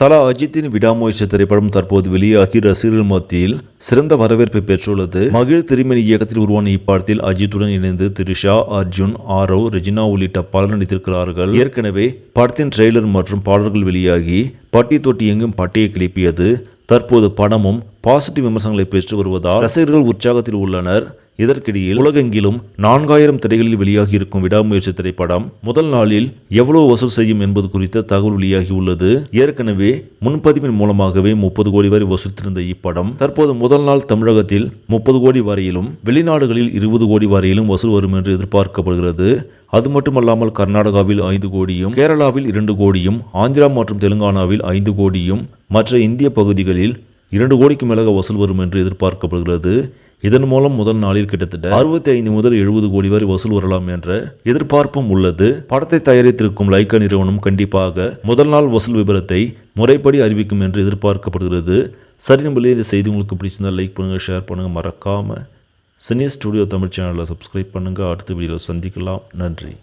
தலா அஜித்தின் விடாமுயற்சி திரைப்படம் தற்போது வெளியாகி ரசிகர்கள் மத்தியில் சிறந்த வரவேற்பை பெற்றுள்ளது. மகிழ் திருமணி இயக்கத்தில் உருவான இப்படத்தில் அஜித்துடன் இணைந்து த்ரிஷா, அர்ஜுன், ஆரவ், ரெஜினா உள்ளிட்ட பலர் நடித்திருக்கிறார்கள். ஏற்கனவே படத்தின் ட்ரெய்லர் மற்றும் பாடல்கள் வெளியாகி பட்டி தொட்டி எங்கும் பட்டையை கிளப்பியது. தற்போது படமும் பாசிட்டிவ் விமர்சனங்களை பெற்று வருவதால் ரசிகர்கள் உற்சாகத்தில் உள்ளனர். இதற்கிடையில் உலகெங்கிலும் 4000 திரைகளில் வெளியாகி இருக்கும் விடாமுயற்சி திரைப்படம் முதல் நாளில் எவ்வளவு வசூல் செய்யும் என்பது குறித்த தகவல் வெளியாகி உள்ளது. ஏற்கனவே முன்பதிவின் மூலமாகவே 30 கோடி வரை வசூலித்திருந்த இப்படம் தற்போது முதல் நாள் தமிழகத்தில் 30 கோடி வரையிலும் வெளிநாடுகளில் 20 கோடி வரையிலும் வசூல் வரும் என்று எதிர்பார்க்கப்படுகிறது. அது மட்டுமல்லாமல் கர்நாடகாவில் 5 கோடியும், கேரளாவில் 2 கோடியும், ஆந்திரா மற்றும் தெலுங்கானாவில் 5 கோடியும், மற்ற இந்திய பகுதிகளில் 2 கோடிக்கு மேலாக வசூல் வரும் என்று எதிர்பார்க்கப்படுகிறது. இதன் மூலம் முதல் நாளில் கிட்டத்தட்ட 65 முதல் 70 கோடி வரை வசூல் வரலாம் என்ற எதிர்பார்ப்பும் உள்ளது. படத்தை தயாரித்திருக்கும் லைக்கா நிறுவனம் கண்டிப்பாக முதல் நாள் வசூல் விபரத்தை முறைப்படி அறிவிக்கும் என்று எதிர்பார்க்கப்படுகிறது. சரி நம்பளே இந்த செய்தி உங்களுக்கு பிடிச்சிருந்தால் லைக் பண்ணுங்கள், ஷேர் பண்ணுங்கள், மறக்காமல் சினி ஸ்டுடியோ தமிழ் சேனலை சப்ஸ்கிரைப் பண்ணுங்கள். அடுத்த வீடியோவில் சந்திக்கலாம். நன்றி.